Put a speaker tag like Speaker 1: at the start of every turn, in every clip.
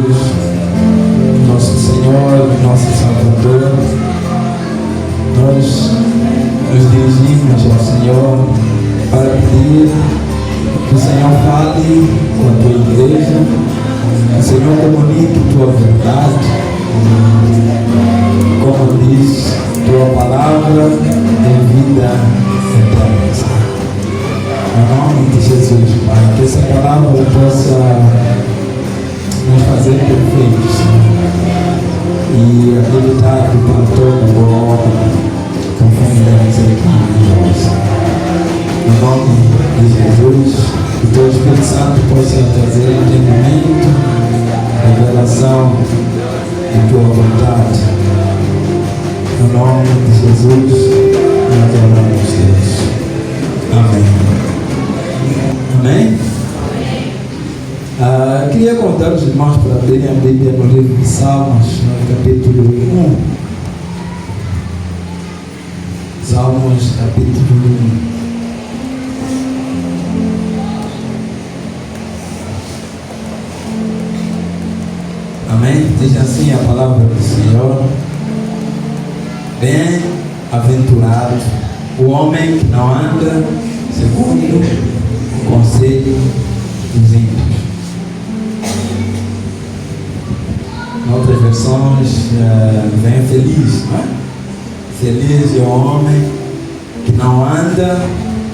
Speaker 1: Jesus, nosso Senhor, nosso Salvador, nós nos dirigimos ao Senhor para pedir que o Senhor fale com a tua igreja, que o Senhor comunique tua verdade, como diz tua palavra de vida eterna. Em nome de Jesus, Pai, que essa palavra possa nos fazer perfeitos e habilitado para todo o homem, conforme demos aqui em nós. Em nome de Jesus, que o teu Espírito Santo possa trazer entendimento, revelação de tua vontade. Em nome de Jesus, nós oramos, Deus. Amém. Amém? Queria convidar os irmãos para abrirem a Bíblia no livro de Salmos, no capítulo 1. Salmos, capítulo 1. Amém? Diz assim a palavra do Senhor: bem-aventurado o homem que não anda segundo o conselho dos ímpios. Em outras versões vem feliz, não é? Feliz é o homem que não anda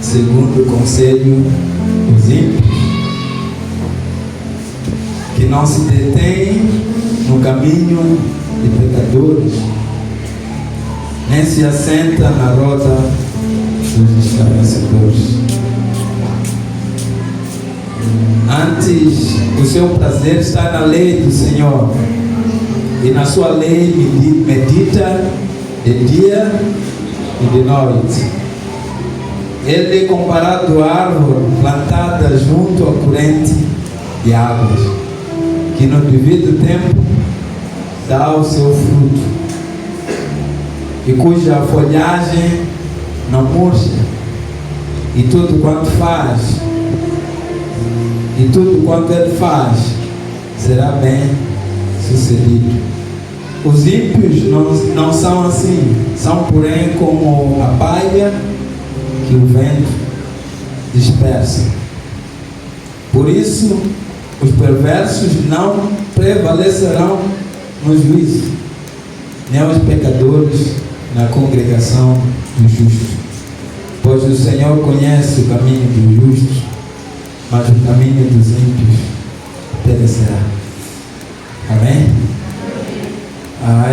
Speaker 1: segundo o conselho dos ímpios, que não se detém no caminho de pecadores, nem se assenta na roda dos escarnecedores. Antes, o seu prazer está na lei do Senhor, e na sua lei medita de dia e de noite. Ele é comparado à árvore plantada junto à corrente de águas, que no devido tempo dá o seu fruto, e cuja folhagem não murcha, e tudo quanto ele faz será bem sucedido. Os ímpios não são assim, são porém como a palha que o vento dispersa. Por isso os perversos não prevalecerão no juízo, nem os pecadores na congregação dos justos. Pois o Senhor conhece o caminho dos justos, mas o caminho dos ímpios perecerá. Amém?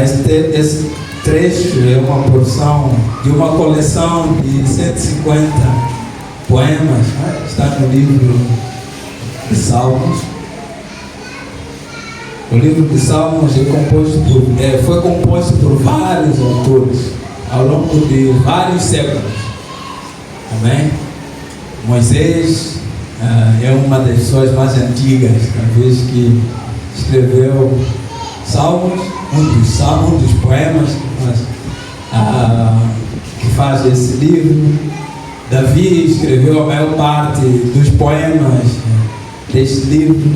Speaker 1: Esse trecho é uma porção de uma coleção de 150 poemas, está no livro de Salmos. O livro de Salmos foi composto por vários autores ao longo de vários séculos. Amém? Moisés é uma das pessoas mais antigas, talvez, que escreveu Salmos, um dos poemas que faz esse livro. Davi escreveu a maior parte dos poemas deste livro.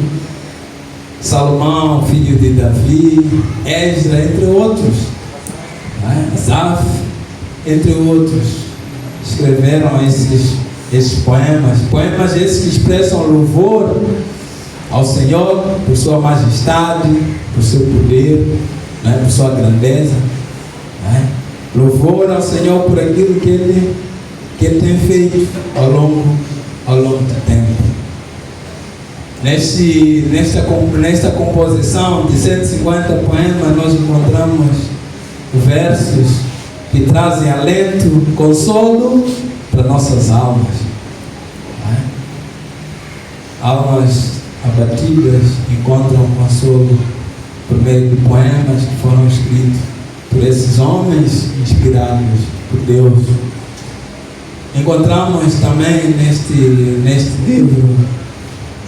Speaker 1: Salomão, filho de Davi, Esdra, entre outros, Asaf, entre outros, escreveram esses poemas esses que expressam louvor ao Senhor por sua majestade, por seu poder, por sua grandeza, louvor ao Senhor por aquilo que Ele tem feito ao longo do tempo. Nesta composição de 150 poemas, nós encontramos versos que trazem alento, consolo para nossas almas. Almas abatidas encontram consolo por meio de poemas que foram escritos por esses homens inspirados por Deus. Encontramos também neste livro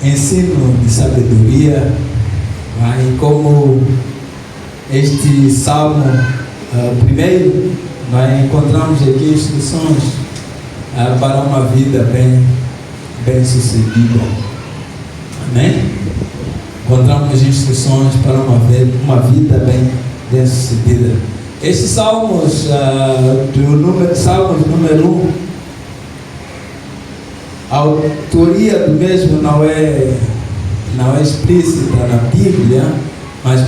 Speaker 1: ensino de sabedoria, e como este salmo primeiro, nós encontramos aqui instruções para uma vida bem sucedida. Amém? encontramos instruções para uma vida bem sucedida. Estes Salmos, Salmos número 1, a autoria do mesmo não é explícita na Bíblia, mas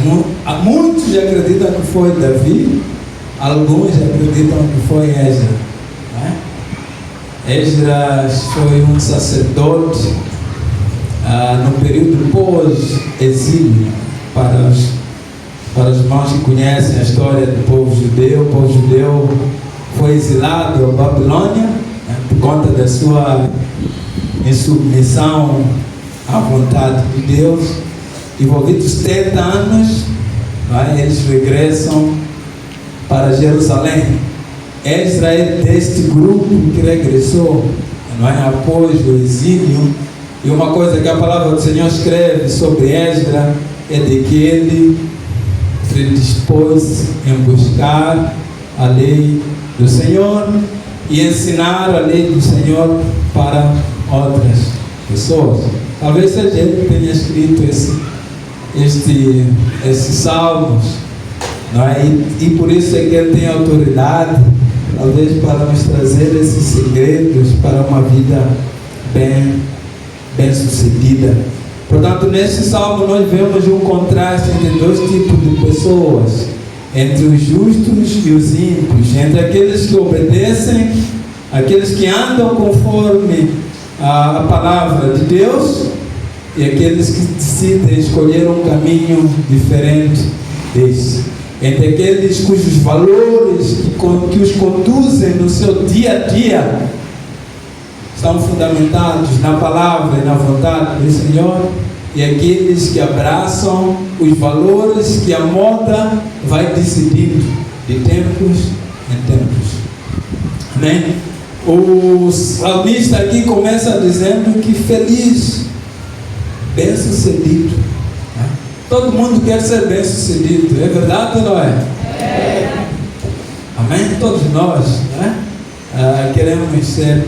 Speaker 1: muitos acreditam que foi Davi, alguns acreditam que foi Esdras. Né? Esdras foi um sacerdote no período pós-exílio. Para os irmãos que conhecem a história do povo judeu foi exilado à Babilônia, né, por conta da sua insubmissão à vontade de Deus. Envolvidos 70 anos, eles regressam para Jerusalém. Esdras é deste grupo que regressou após o exílio. E uma coisa que a palavra do Senhor escreve sobre Esdras é de que ele se dispôs em buscar a lei do Senhor e ensinar a lei do Senhor para outras pessoas. Talvez seja ele que tenha escrito esses salmos, e por isso é que ele tem autoridade, talvez para nos trazer esses segredos para uma vida bem sucedida. Portanto, neste salmo nós vemos um contraste entre dois tipos de pessoas, entre os justos e os ímpios, entre aqueles que obedecem, aqueles que andam conforme a palavra de Deus, e aqueles que decidem escolher um caminho diferente desse, entre aqueles cujos valores que os conduzem no seu dia a dia estão fundamentados na palavra e na vontade do Senhor, e aqueles que abraçam os valores que a moda vai decidindo de tempos em tempos. Amém? O salmista aqui começa dizendo que feliz, bem sucedido. Todo mundo quer ser bem sucedido, é verdade ou não é? É. Amém? Todos nós, queremos ser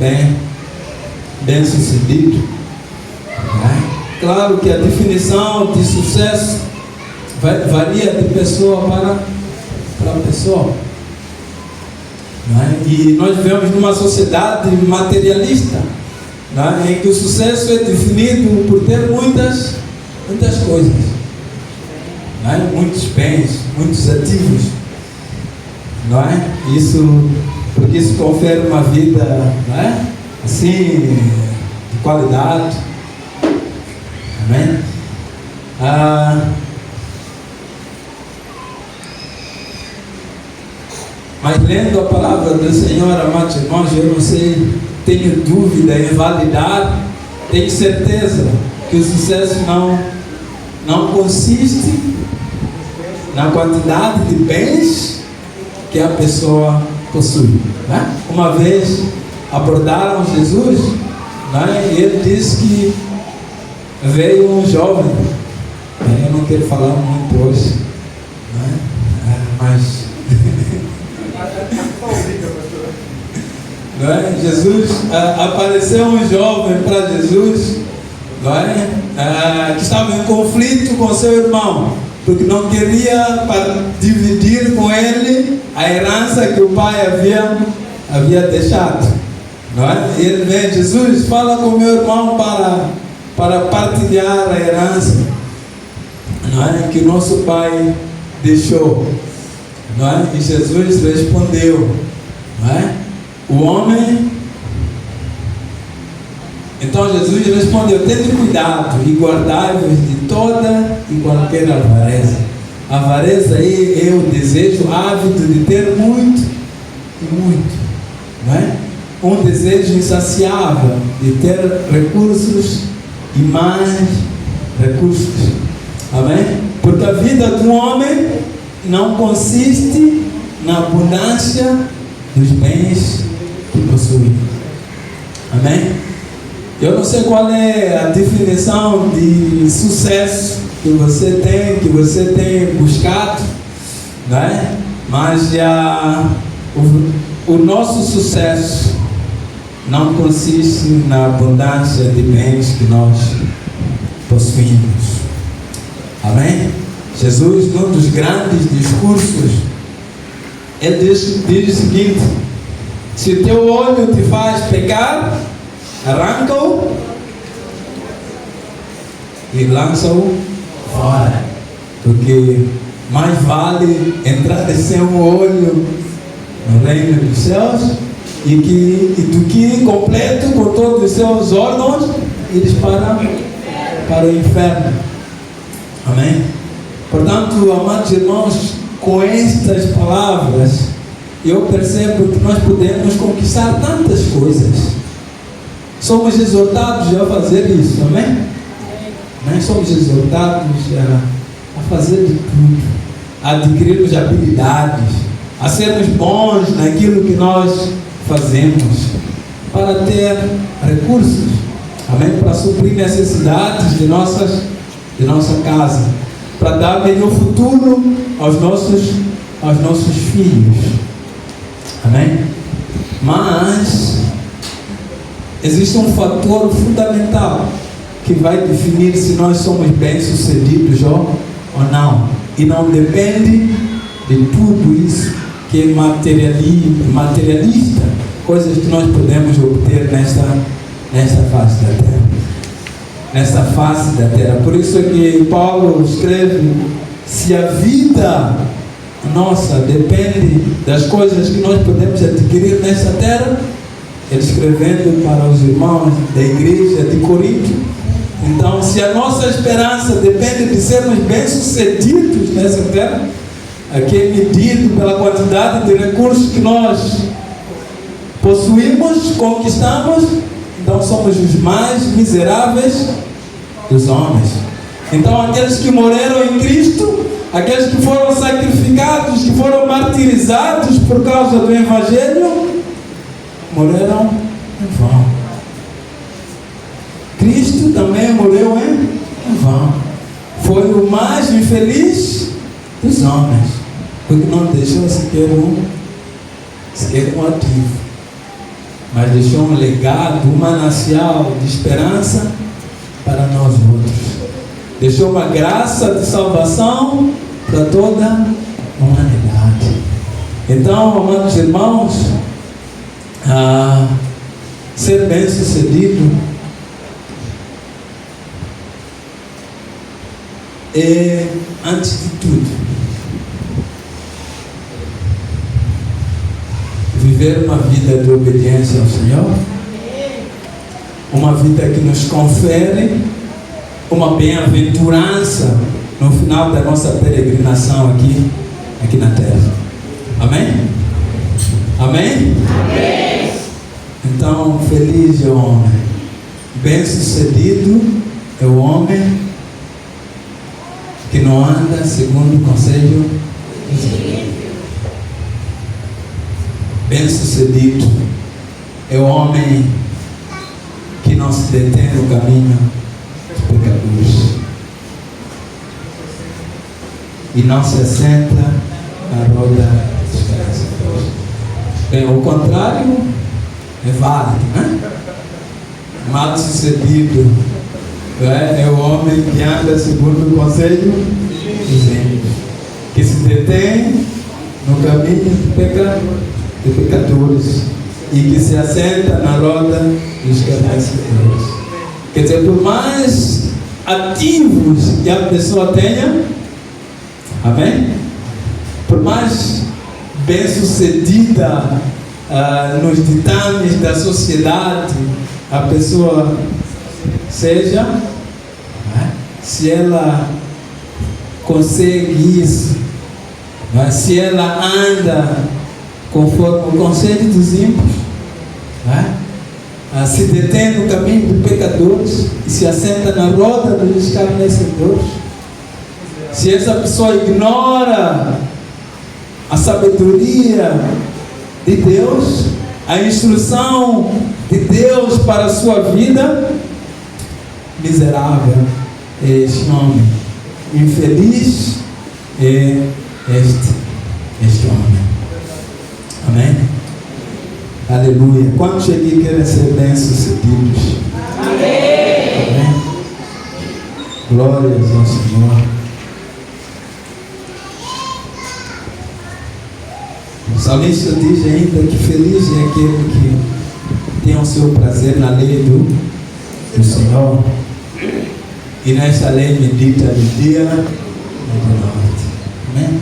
Speaker 1: bem sucedido. Claro que a definição de sucesso varia de pessoa para pessoa. E nós vivemos numa sociedade materialista, em que o sucesso é definido por ter muitas coisas, muitos bens, muitos ativos, porque isso confere uma vida assim, de qualidade. Amém? Mas lendo a palavra do Senhor, amados irmãos, eu não sei, tenho dúvida em validar, tenho certeza que o sucesso não consiste na quantidade de bens que a pessoa possui. Uma vez abordaram Jesus, e ele disse que veio um jovem, eu não quero falar muito hoje, mas Jesus, apareceu um jovem para Jesus, que estava em conflito com seu irmão, porque não queria dividir com ele a herança que o pai havia deixado. E ele vem: Jesus, fala com meu irmão para partilhar a herança que o nosso pai deixou. E Jesus respondeu: o homem. Então Jesus respondeu: tende cuidado e guardai-vos de toda e qualquer avareza. A avareza aí é o desejo ávido de ter muito e muito, um desejo insaciável de ter recursos e mais recursos. Amém? Porque a vida do homem não consiste na abundância dos bens que possui. Amém? Eu não sei qual é a definição de sucesso que você tem buscado, mas o nosso sucesso não consiste na abundância de bens que nós possuímos. Amém? Jesus, num dos grandes discursos, ele diz o seguinte: se o teu olho te faz pecar, arranca-o e lança-o fora, porque mais vale entrar sem um olho no reino dos céus do que completo com todos os seus órgãos ires para o inferno. Amém? Portanto, amados irmãos, com estas palavras eu percebo que nós podemos conquistar tantas coisas. Somos exortados a fazer isso, amém? Nós somos exortados a fazer de tudo, a adquirirmos habilidades, a sermos bons naquilo que nós fazemos, para ter recursos, amém? Para suprir necessidades de nossa casa, para dar melhor futuro aos nossos filhos, amém? Mas existe um fator fundamental que vai definir se nós somos bem-sucedidos ou não, e não depende de tudo isso que é materialista, coisas que nós podemos obter nesta face da terra. Nesta face da terra. Por isso é que Paulo escreve: se a vida nossa depende das coisas que nós podemos adquirir nesta terra, ele escrevendo para os irmãos da igreja de Corinto. Então, se a nossa esperança depende de sermos bem-sucedidos nessa terra, aqui é medido pela quantidade de recursos que nós possuímos, conquistamos, então somos os mais miseráveis dos homens. Então, aqueles que morreram em Cristo, aqueles que foram sacrificados, que foram martirizados por causa do Evangelho, morreram em vão. Cristo também morreu em vão. Foi o mais infeliz dos homens, porque não deixou sequer um ativo, mas deixou um legado, um manancial de esperança para nós outros. Deixou uma graça de salvação para toda a humanidade. Então, amados irmãos, ser bem-sucedido é, antes de tudo, viver uma vida de obediência ao Senhor, uma vida que nos confere uma bem-aventurança no final da nossa peregrinação aqui na terra. Amém? Amém? Amém. Então, feliz é o homem, bem-sucedido é o homem que não anda segundo o conselho dos ímpios. Bem-sucedido é o homem que não se detém no caminho dos pecadores e não se assenta na roda dos escarnecedores. Bem, o contrário é válido, né? Mal-sucedido é o homem que anda segundo o conselho dos ímpios, que se detém no caminho de pecadores e que se assenta na roda dos escarnecedores. Quer dizer, por mais ativos que a pessoa tenha, amém? Por mais bem-sucedida nos ditames da sociedade a pessoa seja, se ela consegue isso, se ela anda conforme o conselho dos ímpios, se detém no caminho dos pecadores e se assenta na roda dos escarnecedores, se essa pessoa ignora a sabedoria de Deus, a instrução de Deus para a sua vida, miserável é este homem, infeliz é este homem. Amém? Aleluia. Quantos aqui querem ser bem-sucedidos? Amém. Amém. Glórias ao Senhor. O salmista diz ainda que feliz é aquele que tem o seu prazer na lei do Senhor, e nesta lei medita de dia e de noite. Amém?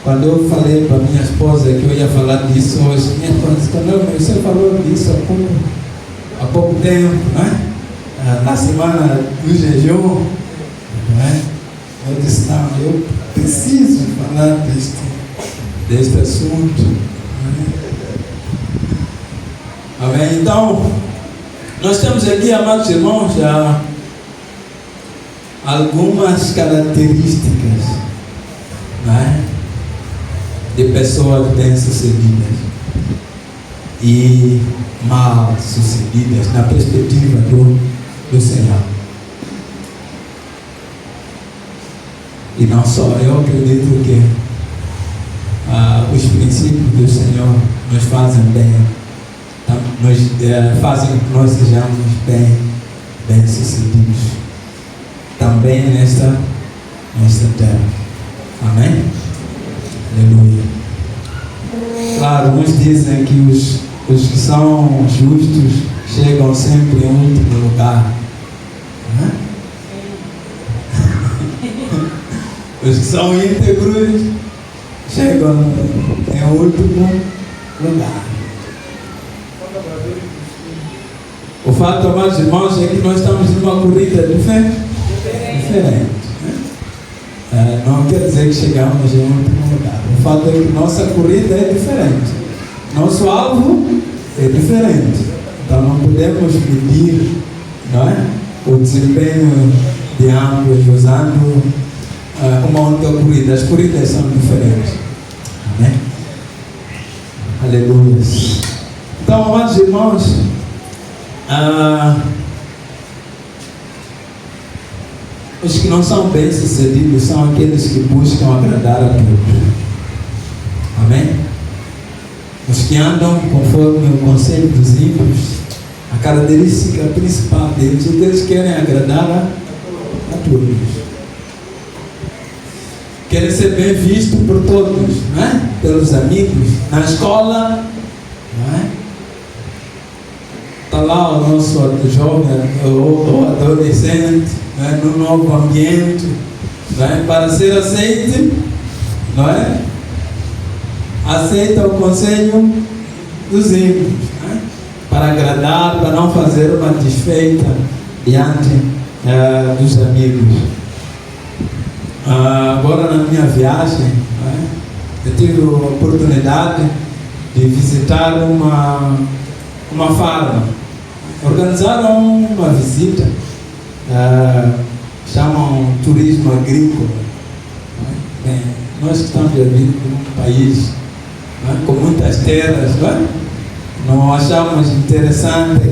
Speaker 1: Quando eu falei para minha esposa que eu ia falar disso hoje, minha esposa disse: não, você falou disso há pouco tempo, né? Na semana do jejum, né? Eu disse: não, eu preciso falar deste assunto. Né? Amém? Então, nós temos aqui, amados irmãos, já algumas características, né, de pessoas bem-sucedidas e mal-sucedidas na perspectiva do Senhor. E não só, eu acredito que os princípios do Senhor nos fazem bem, fazem com que nós sejamos bem-sucedidos também nesta terra. Amém? Aleluia. Claro, uns dizem que os que são justos chegam sempre em último lugar. Os que são íntegros chegam em último lugar. O fato, amados irmãos, é que nós estamos numa corrida diferente. Não quer dizer que chegamos em último lugar. O fato é que nossa corrida é diferente. Nosso alvo é diferente. Então não podemos medir, não é, o desempenho de ambos usando uma única corrida. As corridas são diferentes. Amém? Aleluia. Então, amados irmãos, os que não são bem-sucedidos são aqueles que buscam agradar a Deus. Amém? Os que andam conforme o conselho dos ímpios, a característica principal deles é que eles querem agradar a todos. Querem ser bem vistos por todos, não é? Pelos amigos, na escola, não é? Está lá o nosso jovem ou adolescente, não é? No novo ambiente, não é? Para ser aceite, não é? Aceita o conselho dos ímpios, não é? Para agradar, para não fazer uma desfeita diante dos amigos. Agora na minha viagem, não é? Eu tive a oportunidade de visitar uma farma. Organizaram uma visita, chamam turismo agrícola. Bem, nós estamos vivendo num país, com muitas terras, não achamos interessante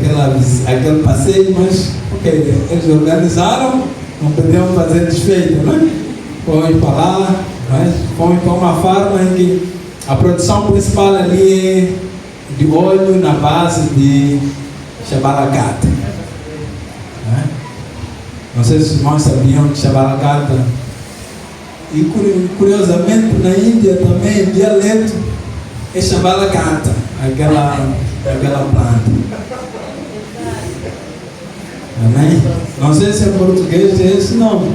Speaker 1: aquele passeio, mas ok, eles organizaram, não podemos fazer desfeita, não é? Fomos para lá, fomos para uma farma em que a produção principal ali é de óleo na base de chabalacata. Não sei se os irmãos sabiam que chabalacata, e curiosamente na Índia também o dialeto é chabalacata, aquela planta. Amém? Não sei se em português é esse nome.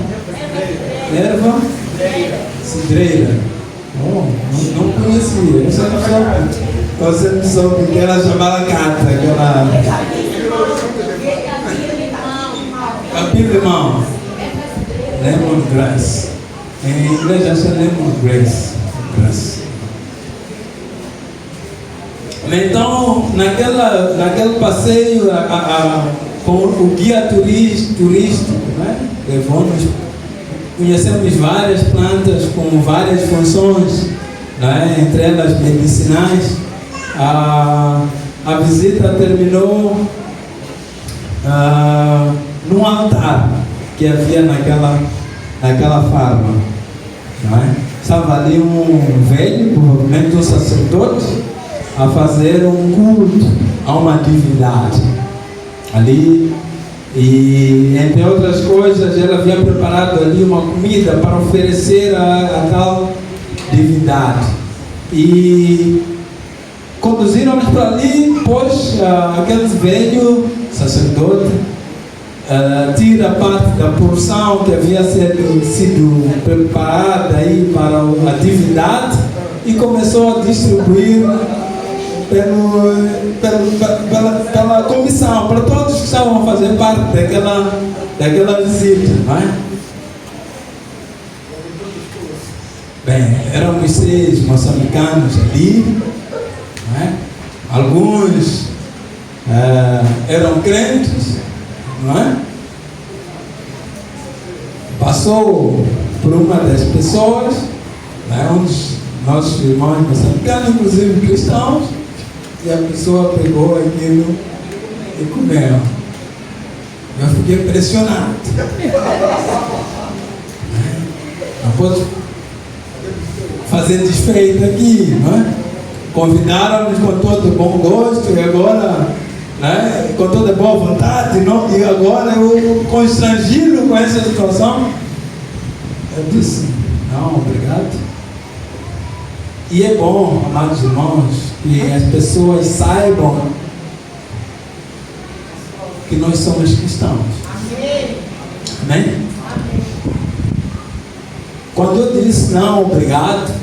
Speaker 1: Erva cidreira. Não conhecia. Você não soube que era chabalacata, aquela capim-limão, lemongrass. Em inglês já chama lemongrass. Então, naquele passeio, com o guia turístico, né? Levou-nos, conhecemos várias plantas com várias funções, né? Entre elas medicinais. A visita terminou num altar que havia naquela farma. Né? Estava ali um velho, provavelmente um sacerdote, a fazer um culto a uma divindade ali, e entre outras coisas ele havia preparado ali uma comida para oferecer a tal divindade. E conduziram-nos para ali, depois aquele velho sacerdote tira parte da porção que havia sido preparada aí para a atividade e começou a distribuir pela comissão, para todos que estavam a fazer parte daquela visita, não é? Bem, éramos 6 moçambicanos ali, não é? Alguns eram crentes, não é? Passou por uma das pessoas, né, um dos nossos irmãos moçambicanos, inclusive cristãos, e a pessoa pegou aquilo e comeu. Eu fiquei impressionado. Não posso fazer desfeito aqui, não é? Convidaram-nos com todo bom gosto e agora, né, com toda boa vontade, não? E agora eu constrangido com essa situação. Eu disse, não, obrigado. E é bom, amados irmãos, que as pessoas saibam que nós somos cristãos. Amém? Amém? Quando eu disse não, obrigado,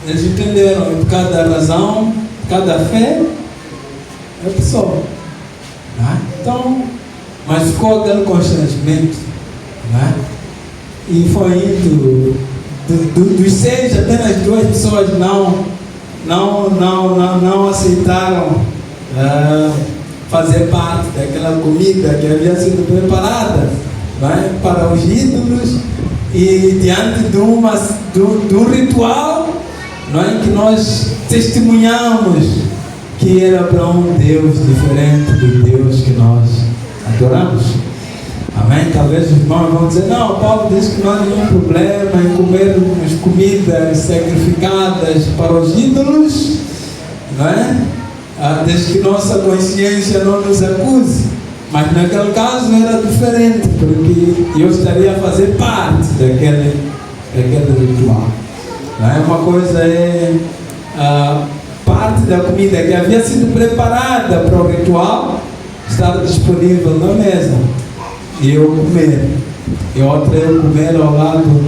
Speaker 1: eles entenderam, por cada razão, cada fé, é pessoa. Né? Então, mas ficou aquele constrangimento, né? E foi indo. Dos 6, apenas 2 pessoas não aceitaram fazer parte daquela comida que havia sido preparada, né, para os ídolos, e diante de um ritual, não é, que nós testemunhamos que era para um Deus diferente do Deus que nós adoramos. Amém? Talvez os irmãos vão dizer, não, Paulo disse que não há nenhum problema em comermos comidas sacrificadas para os ídolos, não é? Desde que nossa consciência não nos acuse. Mas naquele caso era diferente, porque eu estaria a fazer parte daquele ritual. Não é? Uma coisa é parte da comida que havia sido preparada para o ritual estar disponível na mesa e eu comer, e outra eu comer ao lado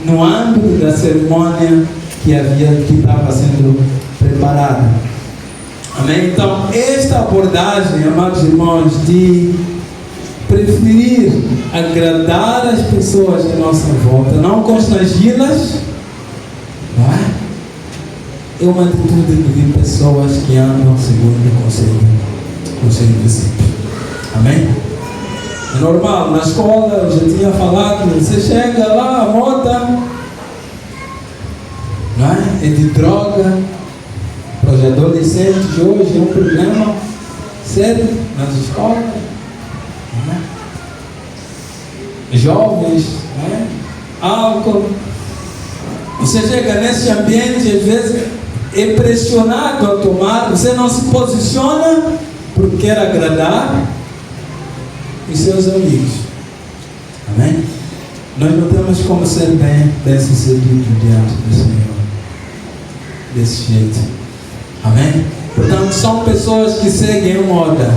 Speaker 1: no âmbito da cerimônia que estava sendo preparada. Amém? Então, esta abordagem, amados irmãos, de preferir agradar as pessoas à nossa volta, não constrangi-las, não é uma atitude de pessoas que andam segundo o conselho do discípulo. Amém? É normal, na escola eu já tinha falado, você chega lá, a moda, não é de droga, para os adolescentes hoje é um problema sério nas escolas, não é? Jovens, não é? Álcool. Você chega nesse ambiente, às vezes é pressionado a tomar, você não se posiciona porque quer agradar os seus amigos. Amém? Nós não temos como ser bem sucedido diante do Senhor desse jeito. Amém? Portanto, são pessoas que seguem a moda,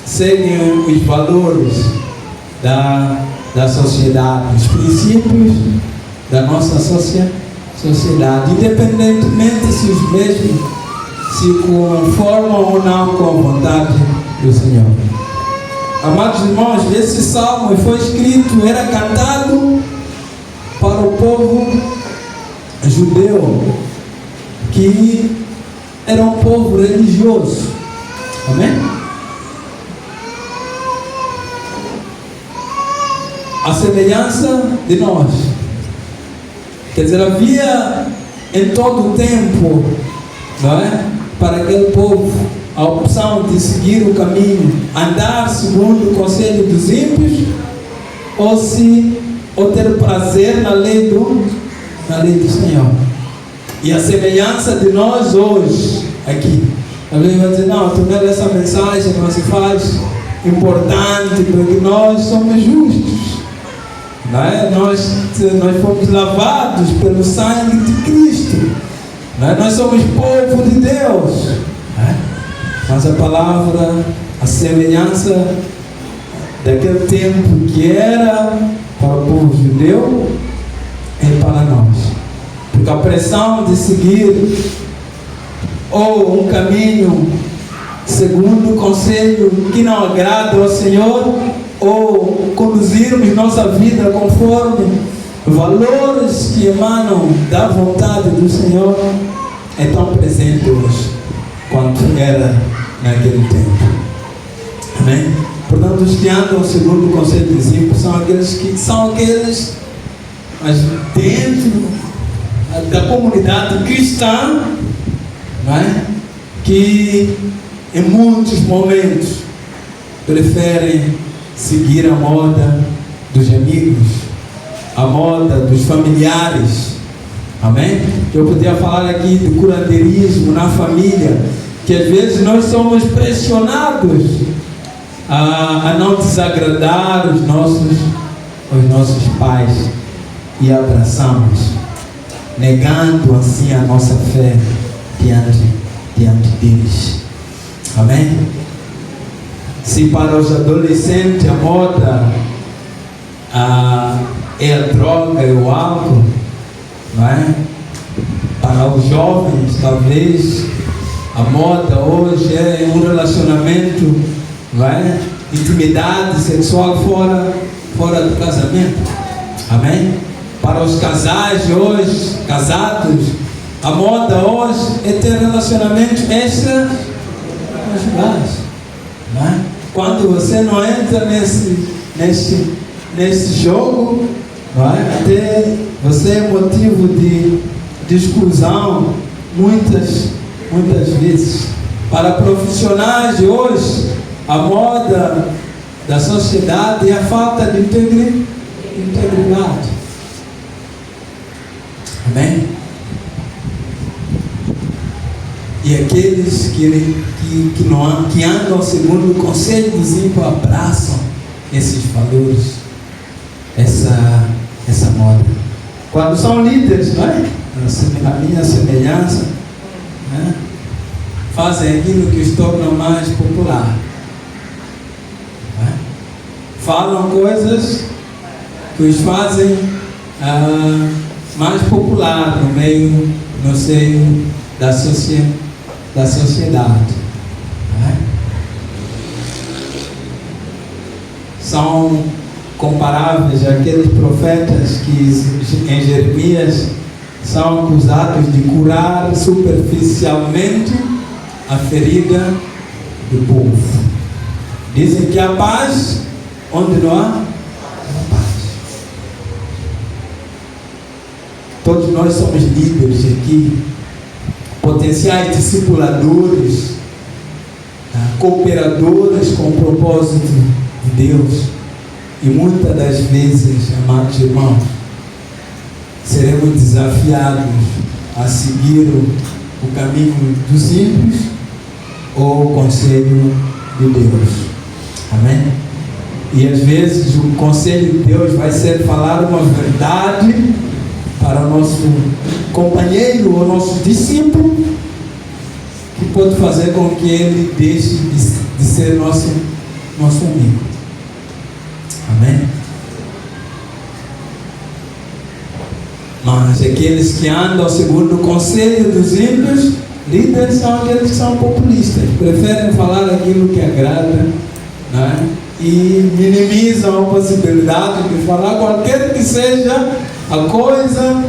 Speaker 1: seguem os valores da sociedade, os princípios da nossa sociedade, independentemente se os mesmos se conformam ou não com a vontade do Senhor. Amados irmãos, esse salmo foi escrito, era cantado para o povo judeu, que era um povo religioso. Amém? A semelhança de nós. Quer dizer, havia em todo o tempo, não é, para aquele povo a opção de seguir o caminho, andar segundo o conselho dos ímpios, ou ter prazer na lei do Senhor. E a semelhança de nós hoje, aqui. Alguém vai dizer, não, tornar essa mensagem não se faz importante, porque nós somos justos. Não é? Nós fomos lavados pelo sangue de Cristo. Nós somos povo de Deus. Mas a palavra, a semelhança daquele tempo que era para o povo judeu, é para nós. Porque a pressão de seguir ou um caminho segundo o conselho que não agrada ao Senhor, ou conduzirmos nossa vida conforme valores que emanam da vontade do Senhor, é tão presente hoje quanto era naquele tempo. Amém? Portanto, os que andam segundo o conselho dos ímpios são aqueles, mas dentro da comunidade cristã, não é? Que em muitos momentos preferem seguir a moda dos amigos, a moda dos familiares. Amém? Eu podia falar aqui do curandeirismo na família, que às vezes nós somos pressionados a não desagradar os nossos pais, e abraçamos, negando assim a nossa fé diante deles. Amém? Se para os adolescentes a moda é a droga, é o álcool, não é? Para os jovens, talvez a moda hoje é um relacionamento, não é? Intimidade sexual fora do casamento. Amém? Para os casais de hoje, casados, a moda hoje é ter relacionamentos extraconjugais. Não é? Quando você não entra nesse jogo, não é? Até você é motivo de exclusão muitas vezes. Para profissionais de hoje, a moda da sociedade é a falta de integridade. Amém? E aqueles que andam segundo o conselho dos ímpios abraçam esses valores, essa moda. Quando são líderes, não é? A minha semelhança, né? Fazem aquilo que os torna mais popular. Não é? Falam coisas que os fazem mais popular no seio da sociedade. Não é? São comparáveis àqueles profetas que em Jeremias são acusados de curar superficialmente a ferida do povo. Dizem que há paz onde não há paz. Todos nós somos líderes aqui, potenciais discipuladores, cooperadores com o propósito de Deus. E muitas das vezes, amados irmãos, seremos desafiados a seguir o caminho dos ímpios ou o conselho de Deus. Amém? E às vezes o conselho de Deus vai ser falar uma verdade para o nosso companheiro ou nosso discípulo, que pode fazer com que ele deixe de ser nosso amigo. Amém? Mas aqueles que andam segundo o conselho dos ímpios, líderes, são aqueles que são populistas, preferem falar aquilo que agrada, né? E minimizam a possibilidade de falar qualquer que seja a coisa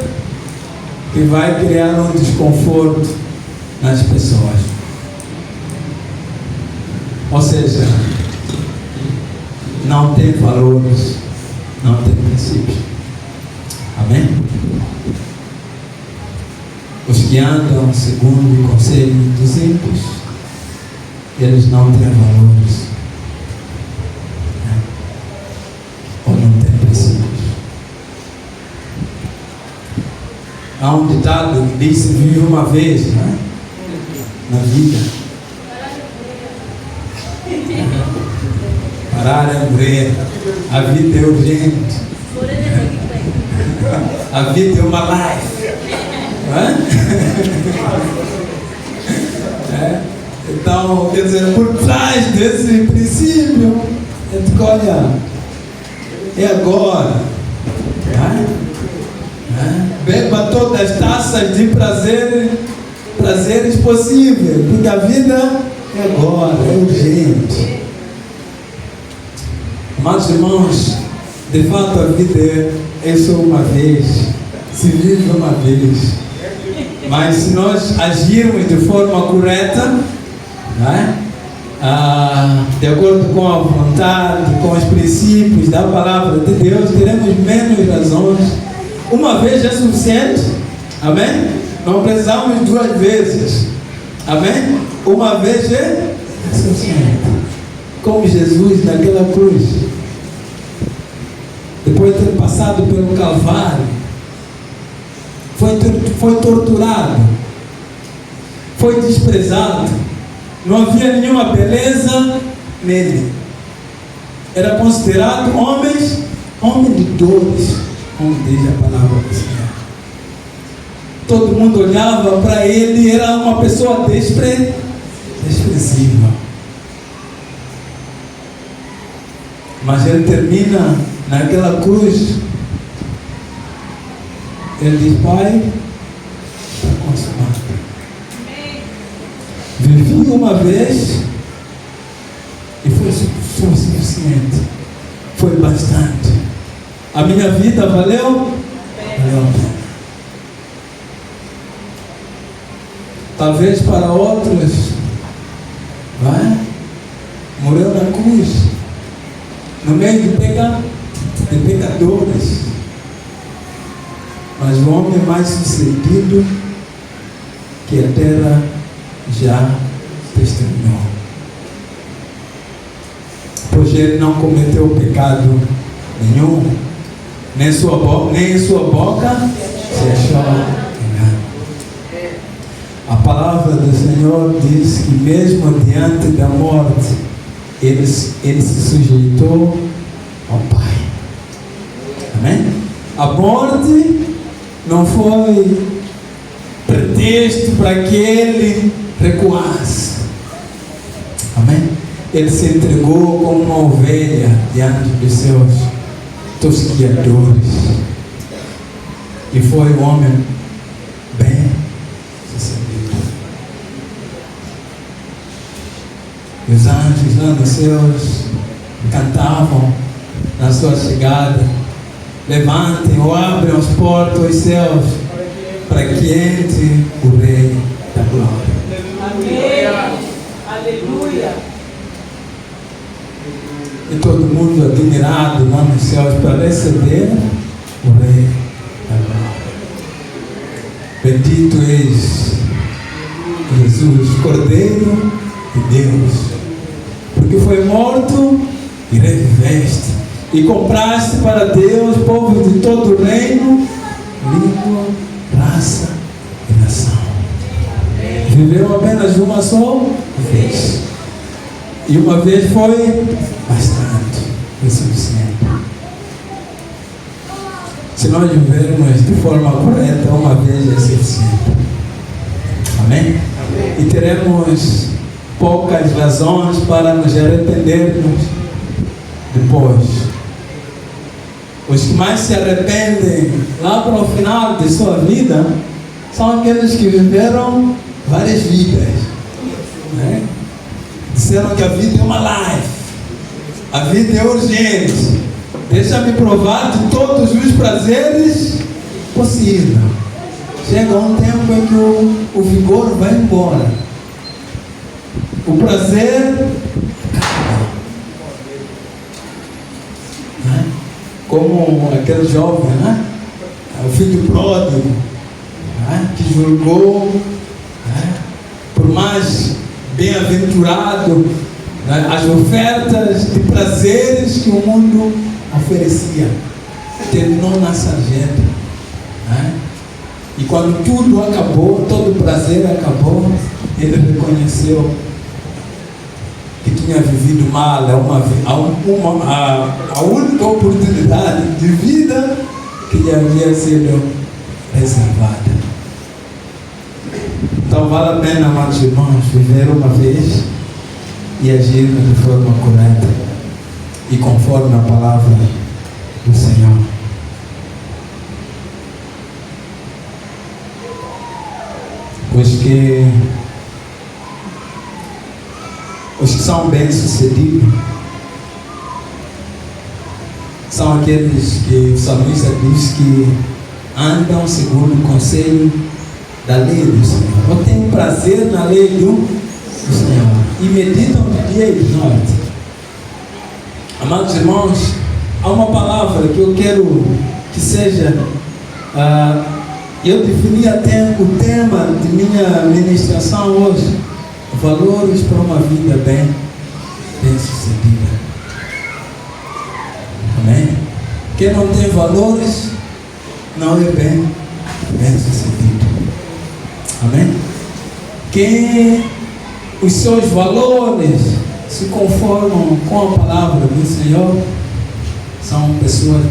Speaker 1: que vai criar um desconforto nas pessoas. Ou seja, não tem valores, não tem princípios. Amém? Os que andam segundo o conselho dos ímpios, eles não têm valores, né? Ou não têm princípios. Há um ditado que diz: se vive uma vez, né? Na vida. Parar é morrer. A vida é urgente. A vida é uma life. Então, quer dizer, por trás desse princípio, a gente olha, é agora. Beba todas as taças de prazeres possíveis, porque a vida é agora, é urgente. Mas, irmãos, de fato a vida é só uma vez, se vive uma vez. Mas se nós agirmos de forma correta, de acordo com a vontade, com os princípios da palavra de Deus, teremos menos razões. Uma vez é suficiente, amém? Não precisamos 2 vezes, amém? Uma vez é suficiente. Como Jesus naquela cruz, depois de ter passado pelo Calvário, foi torturado, foi desprezado, não havia nenhuma beleza nele, era considerado homem de dores, como diz a palavra do Senhor. Todo mundo olhava para ele, era uma pessoa desprezível. Mas ele termina naquela cruz. Ele diz: Pai, está consumado. Vivi uma vez e foi suficiente. Foi bastante. A minha vida valeu? Valeu a pena. Talvez para outros, morreu na cruz, no meio de pecadores. Mas o homem mais sucedido que a terra já testemunhou. Pois ele não cometeu pecado nenhum, nem em sua boca se achou engano. A palavra do Senhor diz que mesmo diante da morte, ele se sujeitou ao Pai. Amém? A morte não foi pretexto para que ele recuasse. Amém? Ele se entregou como uma ovelha diante dos seus tosquiadores. E foi um homem bem sucedido. E os anjos lá nos céus cantavam na sua chegada: levantem ou abrem as portas dos céus para que entre o Rei da Glória.
Speaker 2: Amém. Aleluia.
Speaker 1: E todo mundo admirado lá nos céus para receber o Rei da Glória. Bendito és, Jesus, Cordeiro de Deus, porque foi morto e reviveste, e compraste para Deus povo de todo o reino, língua, raça e nação. Viveu apenas uma só vez, e uma vez foi bastante, foi suficiente. Se nós vivermos de forma correta, uma vez é suficiente. Amém? E teremos poucas razões para nos arrependermos depois. Os que mais se arrependem lá para o final de sua vida são aqueles que viveram várias vidas, né? Disseram que a vida é uma life, a vida é urgente, deixa-me provar de todos os prazeres possíveis. Chega um tempo em que o vigor vai embora, o prazer acaba, né? Como aquele jovem, né? O filho pródigo, né? Que julgou, né? Por mais bem-aventurado, né? As ofertas de prazeres que o mundo oferecia, terminou na sarjeta, né? E quando tudo acabou, todo o prazer acabou, ele reconheceu que tinha vivido mal, a única oportunidade de vida que lhe havia sido reservada. Então vale a pena, amados irmãos, viver uma vez e agir de forma correta e conforme a palavra do Senhor. Pois que os que são bem-sucedidos são aqueles que o salmista diz que andam segundo o conselho da lei do Senhor. Eu tenho prazer na lei do Senhor e meditam de dia e de noite. Amados irmãos, há uma palavra que eu quero que seja, eu defini até o tema de minha ministração hoje: valores para uma vida bem-sucedida. Amém? Quem não tem valores não é bem-sucedido. Amém? Quem os seus valores se conformam com a palavra do Senhor são pessoas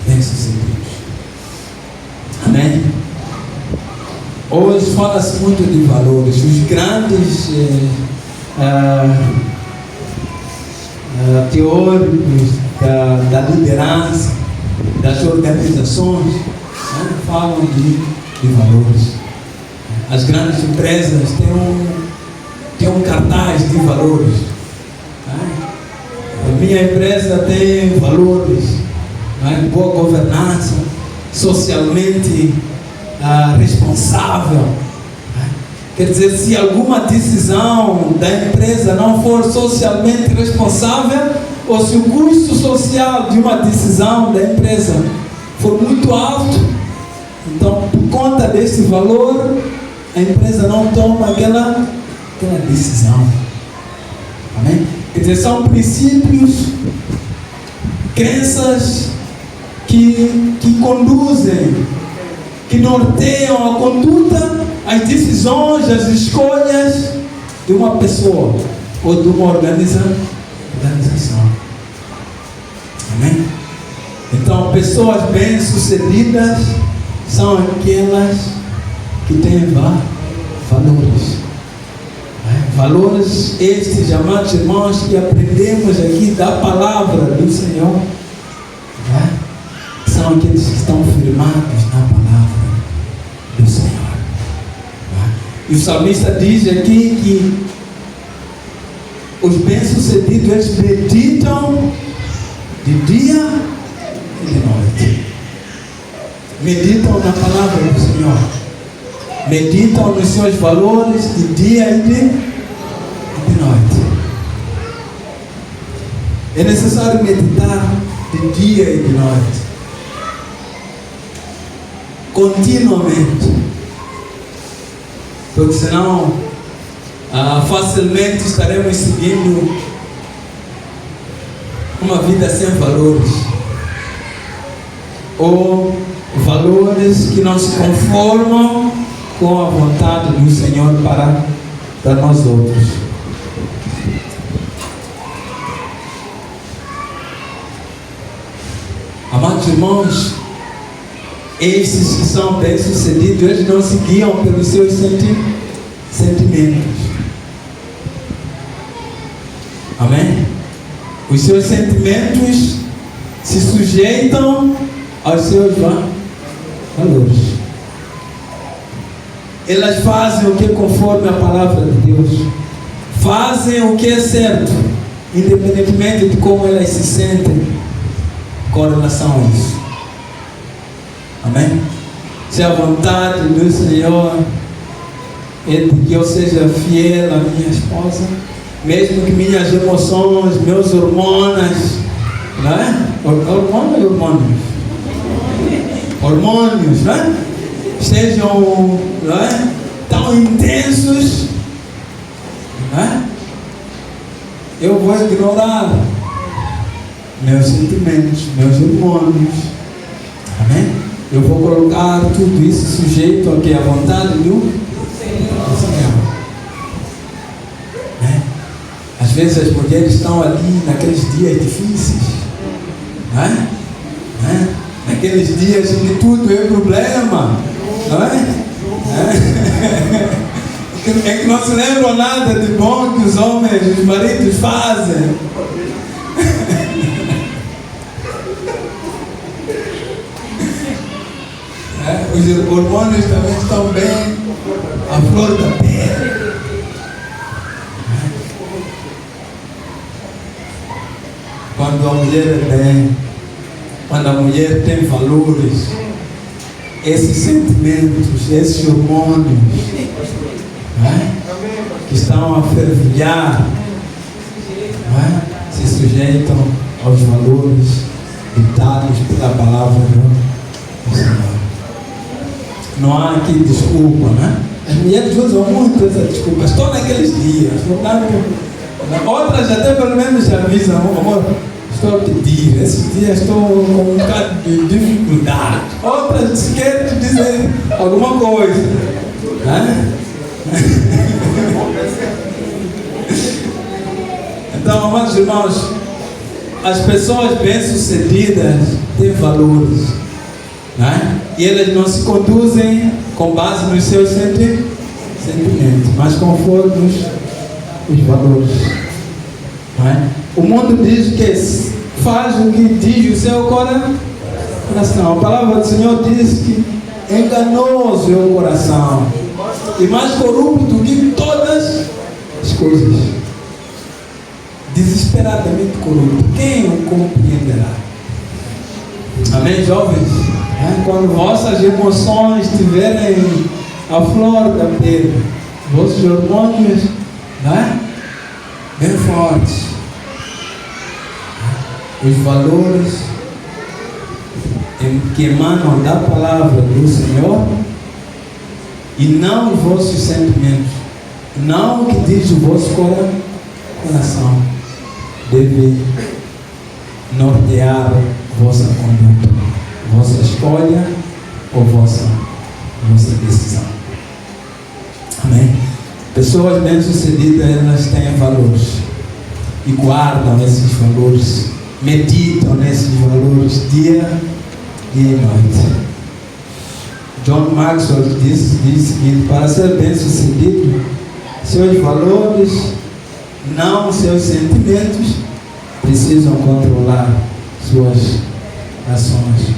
Speaker 1: bem-sucedidas. Amém? Hoje fala-se muito de valores. Os grandes teóricos da liderança, das organizações, falam de valores. As grandes empresas têm um cartaz de valores. A minha empresa tem valores, boa governança, socialmente responsável. Quer dizer, se alguma decisão da empresa não for socialmente responsável, ou se o custo social de uma decisão da empresa for muito alto, então, por conta desse valor, a empresa não toma aquela decisão. Amém? Quer dizer, são princípios, crenças que conduzem, que norteiam a conduta, as decisões, as escolhas de uma pessoa ou de uma organização. Amém? Então, pessoas bem-sucedidas são aquelas que têm valores. Valores estes, amados irmãos, que aprendemos aqui da palavra do Senhor. São aqueles que estão firmados na palavra do Senhor. E o salmista diz aqui que os bem-sucedidos, eles meditam de dia e de noite. Meditam na palavra do Senhor. Meditam nos seus valores de dia e de noite. É necessário meditar de dia e de noite, continuamente, porque senão facilmente estaremos seguindo uma vida sem valores, ou valores que não se conformam com a vontade do Senhor para nós outros. Amados irmãos, esses que são bem-sucedidos, eles não se guiam pelos seus sentimentos. Amém? Os seus sentimentos se sujeitam aos seus valores. Elas fazem o que é conforme a palavra de Deus. Fazem o que é certo, independentemente de como elas se sentem com relação a isso. Amém? Se a vontade do Senhor é de que eu seja fiel à minha esposa, mesmo que minhas emoções, meus hormônios, não é? Hormônios, não é? Sejam, não é? Tão intensos, não é? Eu vou ignorar meus sentimentos, meus hormônios. Amém? Eu vou colocar tudo isso sujeito a que a vontade do Senhor. Né? Às vezes as mulheres estão ali naqueles dias difíceis, né? Naqueles dias em que tudo é problema, não é? É que não se lembram nada de bom que os homens, os maridos fazem. Os hormônios também estão bem à flor da pele. Quando a mulher é bem, quando a mulher tem valores, esses sentimentos, esses hormônios que estão a fervilhar, se sujeitam aos valores ditados pela palavra do Senhor. Não há aqui desculpa, né? As mulheres usam muito essa desculpa. Estou naqueles dias. Outras até pelo menos avisam, amor, estou a pedir, esses dias estou com um bocado de dificuldade. Outras sequer te dizem alguma coisa. Né? Então, amados irmãos, as pessoas bem-sucedidas têm valores, né? E elas não se conduzem com base nos seus sentimentos, mas conforme os valores, né? O mundo diz que faz o que diz o seu coração. A palavra do Senhor diz que enganoso é o coração e mais corrupto do que todas as coisas. Desesperadamente corrupto. Quem o compreenderá? Amém, jovens? Quando vossas emoções estiverem à flor da pele, vossos hormônios, né? Bem fortes, os valores que emanam da palavra do Senhor e não os vossos sentimentos, não o que diz o vosso coração, deve nortear vossa conduta, vossa escolha ou vossa decisão. Amém? Pessoas bem-sucedidas, elas têm valores e guardam esses valores, meditam nesses valores dia e noite. John Maxwell disse o seguinte: para ser bem-sucedido, seus valores, não seus sentimentos, precisam controlar suas ações.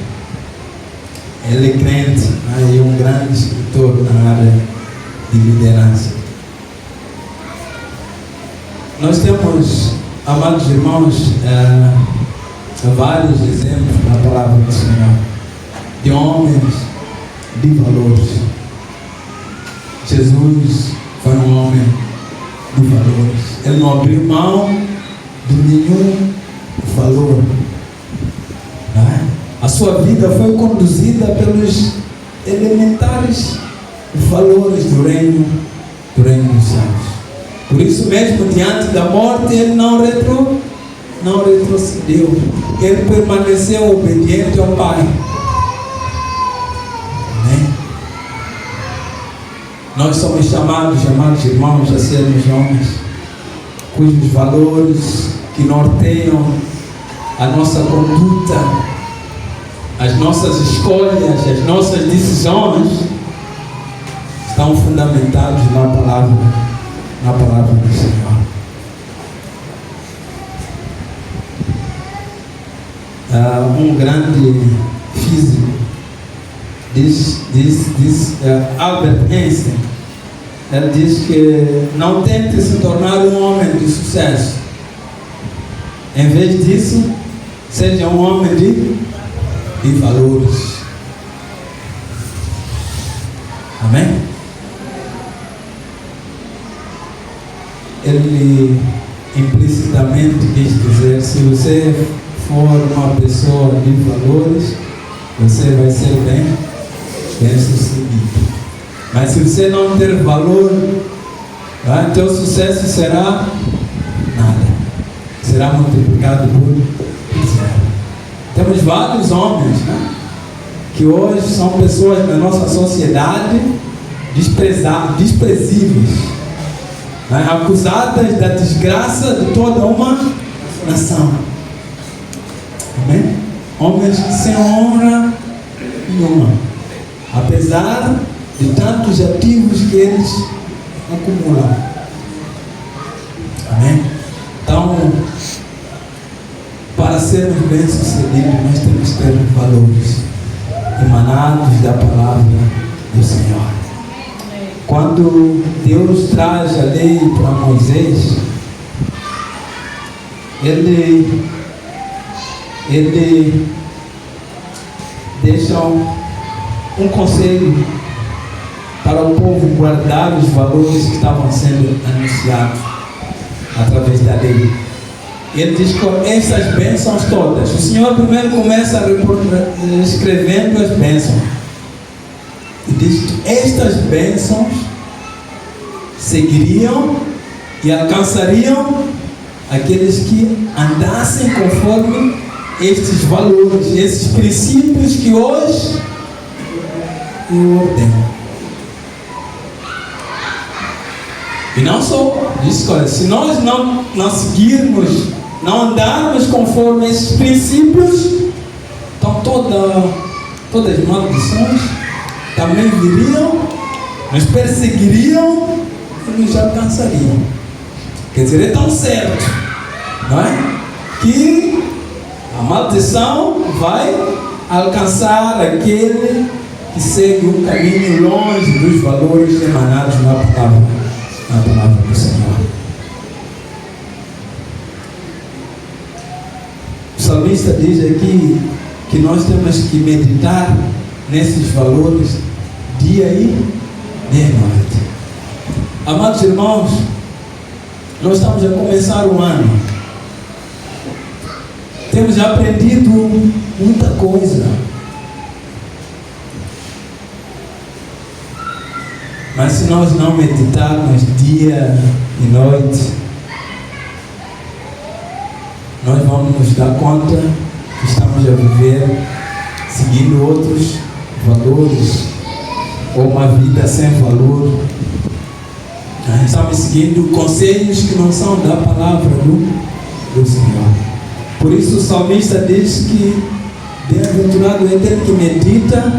Speaker 1: Ele é crente, e um grande escritor na área de liderança. Nós temos, amados irmãos, vários exemplos na palavra do Senhor de homens de valores. Jesus foi um homem de valores. Ele não abriu mão de nenhum valor. A sua vida foi conduzida pelos elementares valores do reino dos céus. Por isso mesmo, diante da morte, ele não retrocedeu. Ele permaneceu obediente ao Pai. Amém? Nós somos chamados, amados irmãos, a sermos homens cujos valores que norteiam a nossa conduta, as nossas escolhas, as nossas decisões estão fundamentados na palavra do Senhor. Um grande físico diz Albert Einstein, ele diz que não tente se tornar um homem de sucesso. Em vez disso, seja um homem de valores. Amém? Ele implicitamente quis dizer: se você for uma pessoa de valores, você vai ser bem sucedido. Mas se você não ter valor, teu sucesso será nada, será multiplicado por zero. Temos vários homens, que hoje são pessoas na nossa sociedade desprezíveis, acusadas da desgraça de toda uma nação. Amém? Homens sem honra nenhuma, apesar de tantos ativos que eles acumulam. Amém? Então, para sermos bem-sucedidos, nós temos que ter valores emanados da palavra do Senhor. Quando Deus traz a lei para Moisés, ele deixa um conselho para o povo guardar os valores que estavam sendo anunciados através da lei. Ele diz que essas bênçãos todas, o Senhor primeiro começa escrevendo as bênçãos e diz que estas bênçãos seguiriam e alcançariam aqueles que andassem conforme estes valores, esses princípios que hoje eu ordeno. E não só isso, olha, se nós não seguirmos, não andarmos conforme esses princípios, então todas as maldições também viriam, nos perseguiriam e nos alcançariam. Quer dizer, é tão certo, não é? Que a maldição vai alcançar aquele que segue um caminho longe dos valores emanados na palavra do Senhor. O salmista diz aqui que nós temos que meditar nesses valores dia e noite. Amados irmãos, nós estamos a começar o ano. Temos aprendido muita coisa. Mas se nós não meditarmos dia e noite, nós vamos nos dar conta que estamos a viver seguindo outros valores, ou uma vida sem valor. Estamos seguindo conselhos que não são da palavra do Senhor. Por isso o salmista diz que bem-aventurado é aquele que medita,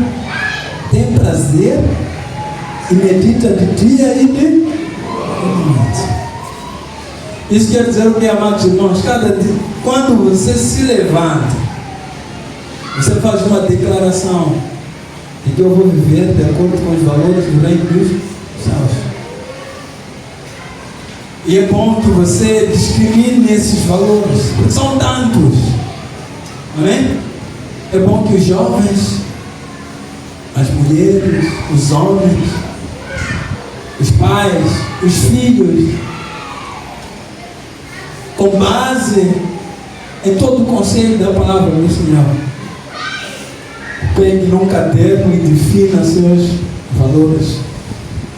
Speaker 1: tem prazer e medita de dia e de noite. Isso quer dizer o que, amados irmãos? Cada dia, quando você se levanta, você faz uma declaração de que eu vou viver de acordo com os valores do reino dos céus. E é bom que você discrimine esses valores, porque são tantos. Amém? É bom que os jovens, as mulheres, os homens, os pais, os filhos, com base em todo o conselho da palavra do Senhor, pegue num caderno e defina seus valores.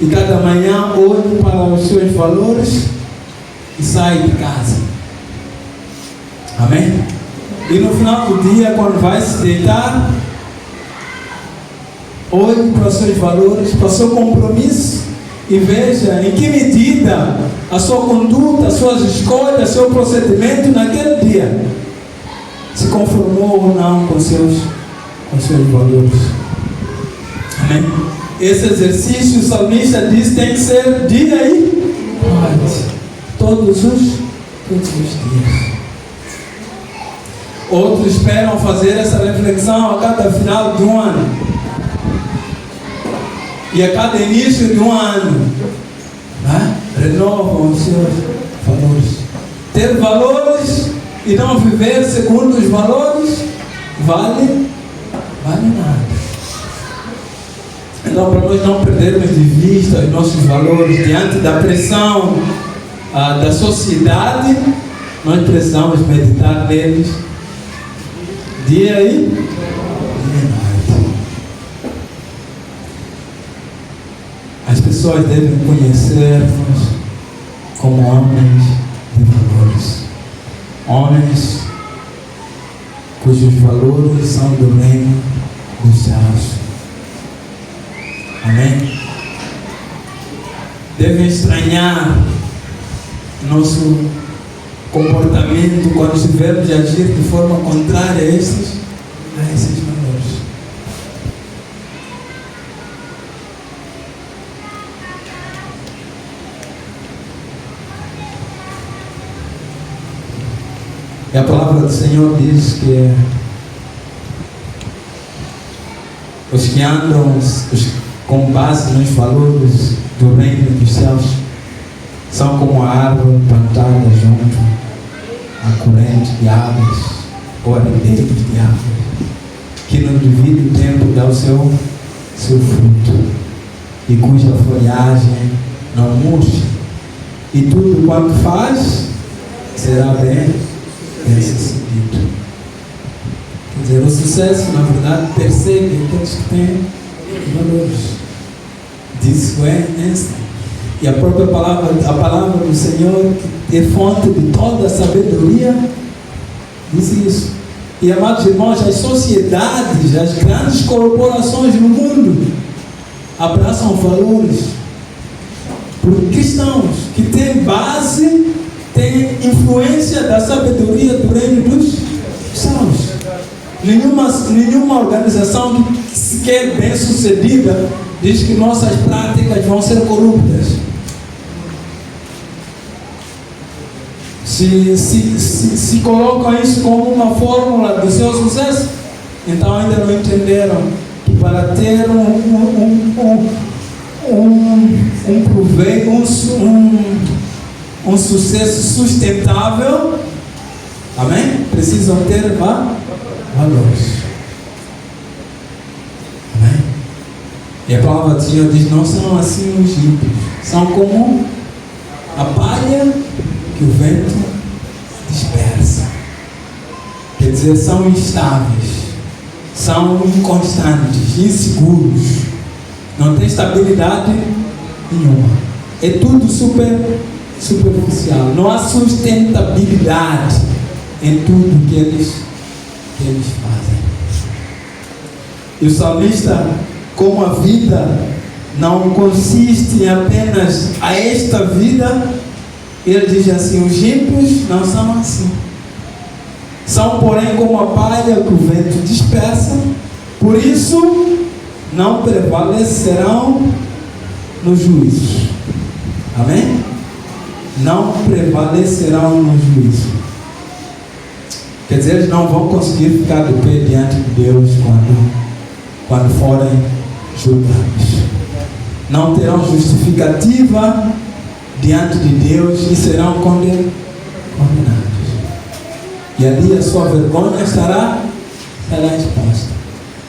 Speaker 1: E cada manhã olhe para os seus valores e sai de casa. Amém? E no final do dia, quando vai se deitar, olhe para os seus valores, para o seu compromisso e veja em que medida a sua conduta, as suas escolhas, seu procedimento naquele dia se conformou ou não com seus valores. Amém? Esse exercício, o salmista diz, tem que ser dia e noite, todos os dias. Outros esperam fazer essa reflexão a cada final de um ano e a cada início de um ano, né? Renovam os seus valores. Ter valores e não viver segundo os valores vale nada. Então, para nós não perdermos de vista os nossos valores diante da pressão da sociedade, nós precisamos meditar neles dia e noite. As pessoas devem conhecer-nos como homens de valores, homens cujos valores são do reino dos céus. Amém? Devem estranhar nosso comportamento quando estivermos a agir de forma contrária a esses valores. E a palavra do Senhor diz que os que andam com base nos valores do reino dos céus são como a árvore plantada junto à corrente de águas ou a ribeira de águas, que no devido tempo dá o seu fruto e cuja folhagem não murcha, e tudo quanto faz será bem sucedido. Quer dizer, o sucesso, na verdade, persegue aqueles que têm valores. Disso é Einstein. E a própria palavra, a palavra do Senhor, que é fonte de toda a sabedoria, diz isso. E, amados irmãos, as sociedades, as grandes corporações no mundo abraçam valores por cristãos que têm base, têm influência da sabedoria do reino dos céus. Nenhuma organização que sequer bem sucedida diz que nossas práticas vão ser corruptas. Se colocam isso como uma fórmula do seu sucesso, então ainda não entenderam que para ter um sucesso sustentável, amém? Precisam ter valores. Amém? E a palavra do Senhor diz: não são assim os ímpios, são como a palha que o vento dispersa. Quer dizer, são instáveis, são inconstantes, inseguros, não tem estabilidade nenhuma, é tudo superficial, não há sustentabilidade em tudo que eles fazem. E o salmista, como a vida não consiste em apenas a esta vida, ele diz assim: os ímpios não são assim, são porém como a palha que o vento dispersa, por isso não prevalecerão no juízo. Amém? Não prevalecerão no juízo. Quer dizer, eles não vão conseguir ficar de pé diante de Deus quando forem julgados. Não terão justificativa diante de Deus e serão condenados. E ali a sua vergonha será exposta.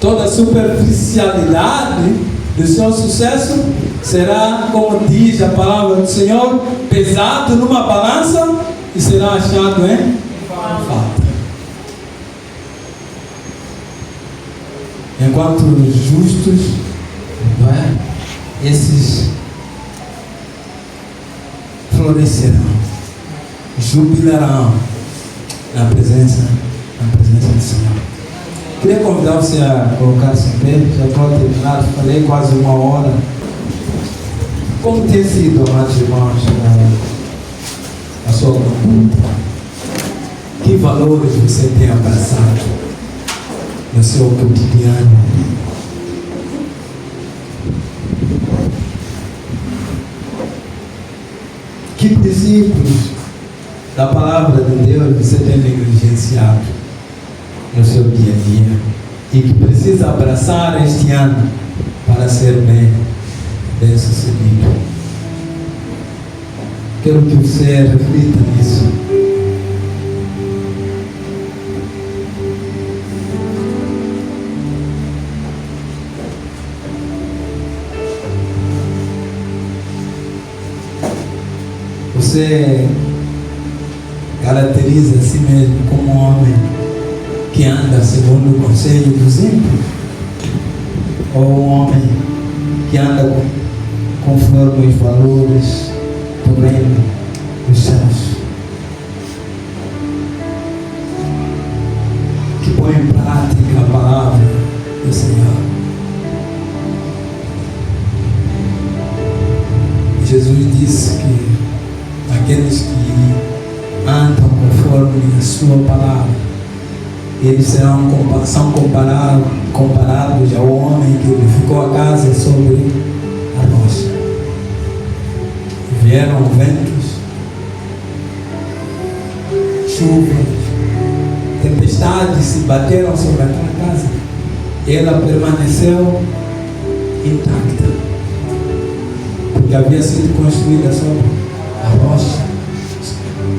Speaker 1: Toda a superficialidade do seu sucesso será, como diz a palavra do Senhor, pesado numa balança e será achado em falta. Enquanto os justos, não é? Esses florescerão, jubilarão na presença do Senhor. Queria convidar você a colocar-se em pé, já pode terminar, falei quase uma hora. Como tem sido, amados irmãos, a sua conduta? Que valores você tem abraçado no seu cotidiano? Que princípios da palavra de Deus você tem negligenciado no seu dia a dia e que precisa abraçar este ano para ser bem sucedido? Quero que você reflita nisso. Você caracteriza a si mesmo como um homem que anda segundo o conselho dos ímpios, ou um homem que anda conforme os valores do reino dos céus, que põe em prática a palavra do Senhor? Jesus disse que aqueles que andam conforme a sua palavra, eles são comparados ao homem que edificou a casa sobre a rocha. Vieram ventos, chuvas, tempestades se bateram sobre aquela casa, ela permaneceu intacta, porque havia sido construída sobre a rocha.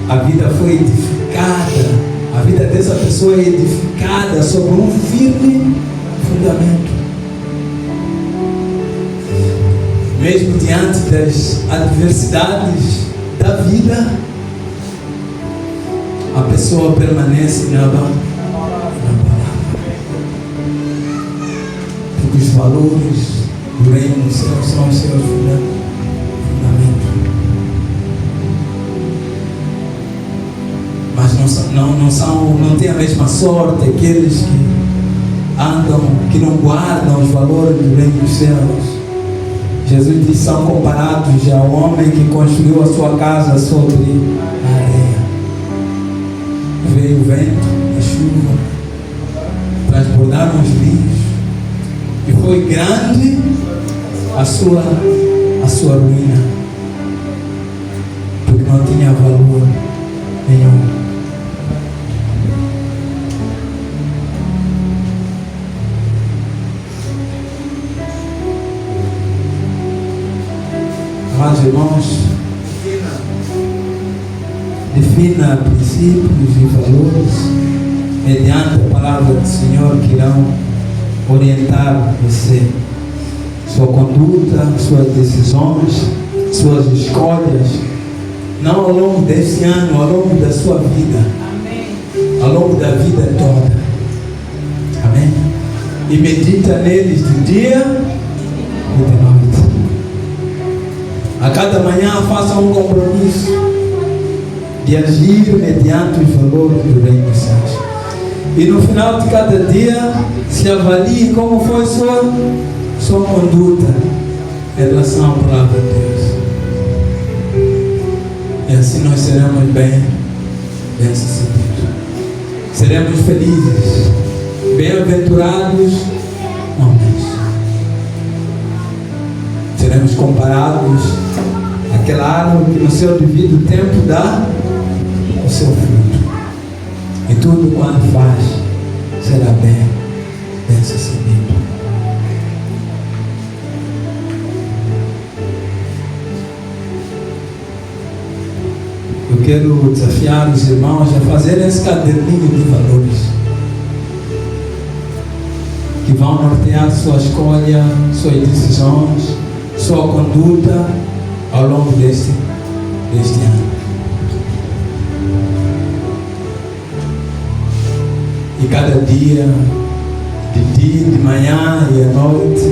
Speaker 1: A vida foi edificada, a vida dessa pessoa é edificada sobre um firme fundamento. Mesmo diante das adversidades da vida, a pessoa permanece na palavra. Porque os valores do reino do céu são os seus fundamentos. Mas não têm a mesma sorte aqueles que andam, que não guardam os valores do reino dos céus. Jesus diz: são comparados ao homem que construiu a sua casa sobre a areia. Veio o vento, a chuva, transbordaram os rios, e foi grande a sua ruína, porque não tinha valor nenhum. Amados irmãos, defina princípios e valores mediante a palavra do Senhor que irão orientar você, sua conduta, suas decisões, suas escolhas, não ao longo desse ano, ao longo da sua vida. Amém. Ao longo da vida toda. Amém? E medita neles de dia e de noite. A cada manhã faça um compromisso de agir mediante os valores do reino dos céus. E no final de cada dia, se avalie como foi sua conduta em relação à palavra de Deus. E assim nós seremos bem-sucedidos. Seremos felizes, bem-aventurados homens. Seremos comparados àquela árvore que no seu devido tempo dá o seu fruto. E tudo quanto faz será bem-sucedido. Eu quero desafiar os irmãos a fazerem esse caderninho de valores que vão nortear sua escolha, suas decisões, sua conduta ao longo deste ano. E cada dia, de manhã e à noite,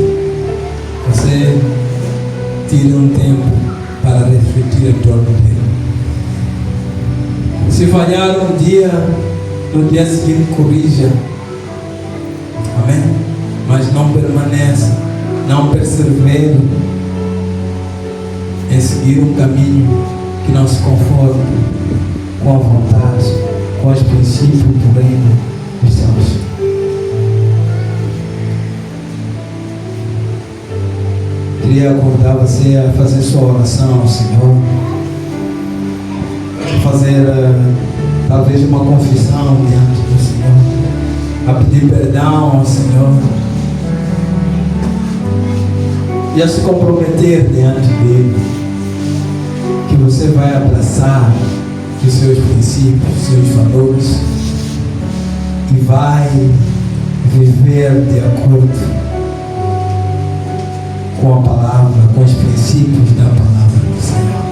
Speaker 1: você tira um tempo para refletir em torno dele. Se falhar um dia, no dia seguinte corrija. Amém? Mas não permaneça, não persevere em seguir um caminho que não se conforme com a vontade, com os princípios do reino dos céus. Queria acordar você a fazer sua oração ao Senhor, a fazer talvez uma confissão diante do Senhor, a pedir perdão ao Senhor e a se comprometer diante dele que você vai abraçar os seus princípios, os seus valores e vai viver de acordo com a palavra, com os princípios da palavra do Senhor.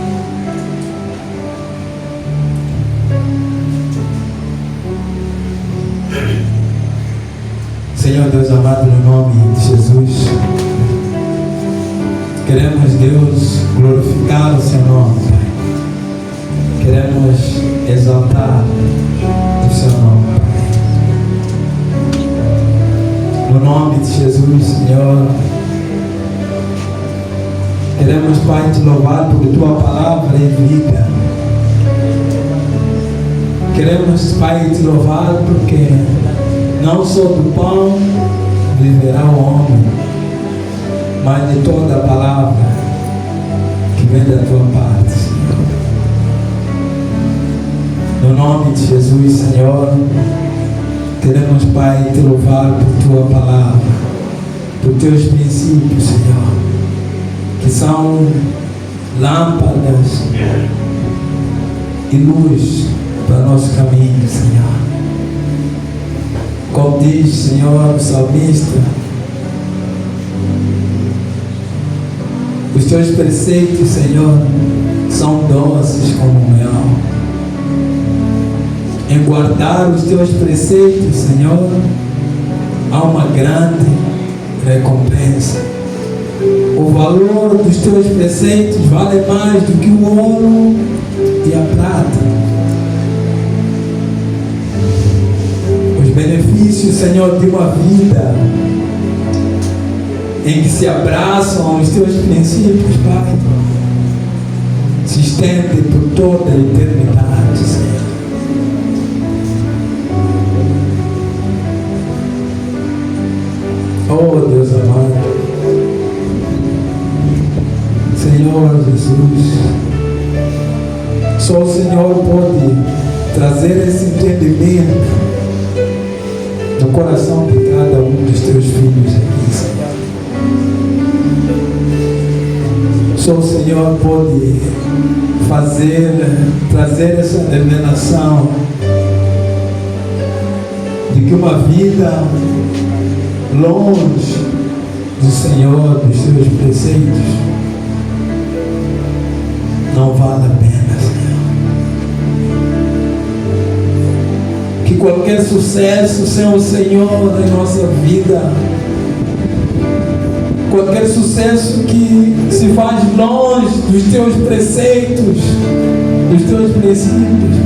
Speaker 1: Senhor Deus amado, no nome de Jesus, queremos, Deus, glorificar o seu nome, Pai. Queremos exaltar o seu nome, Pai. No nome de Jesus, Senhor, queremos, Pai, te louvar porque tua palavra é vida. Queremos, Pai, te louvar porque não só do pão viverá o homem, mas de toda a palavra que vem da tua parte, Senhor. No nome de Jesus, Senhor, Queremos, Pai, te louvar por tua palavra, por teus princípios, Senhor, que são lâmpadas e luz para nosso caminho, Senhor. Como diz, Senhor, o salmista, os teus preceitos, Senhor, são doces como mel. Em guardar os teus preceitos, Senhor, há uma grande recompensa. O valor dos teus preceitos vale mais do que o ouro e a prata. Os benefícios, Senhor, de uma vida em que se abraçam os teus princípios, Pai, se estendem por toda a eternidade, Senhor. Oh, Deus amado, Senhor Jesus, só o Senhor pode trazer esse entendimento no coração de cada um dos teus filhos aqui, Senhor. Só o Senhor pode trazer essa revelação de que uma vida longe do Senhor, dos seus preceitos, não vale a pena, Senhor. Que qualquer sucesso sem o Senhor em nossa vida, qualquer sucesso que se faz longe dos teus preceitos, dos teus princípios,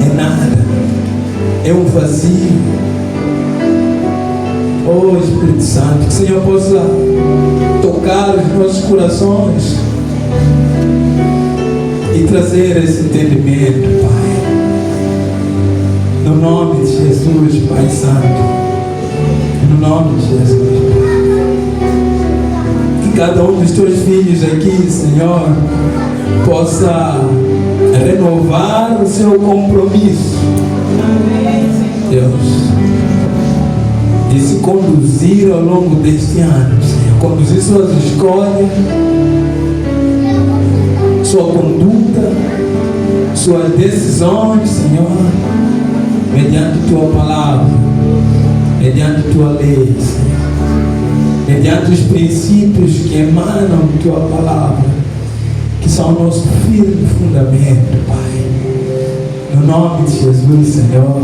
Speaker 1: é nada, é um vazio. Oh Espírito Santo, que o Senhor possa tocar os nossos corações e trazer esse entendimento, Pai. No nome de Jesus, Pai Santo. No nome de Jesus, Pai. Que cada um dos teus filhos aqui, Senhor, possa renovar o seu compromisso, Deus, de se conduzir ao longo deste ano, Senhor. Conduzir suas escolhas, sua conduta, suas decisões, Senhor, mediante tua palavra, mediante tua lei, Senhor, mediante os princípios que emanam de tua palavra, que são o nosso firme fundamento, Pai. No nome de Jesus, Senhor,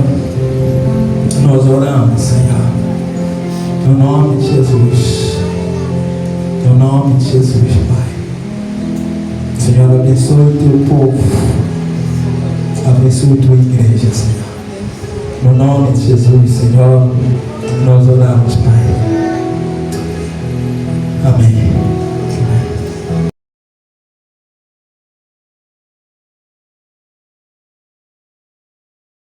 Speaker 1: nós oramos, Senhor. No nome de Jesus. No nome de Jesus, Pai. Senhor, abençoe o teu povo. Abençoe a tua igreja, Senhor. No nome de Jesus, Senhor, nós oramos, Pai. Amém.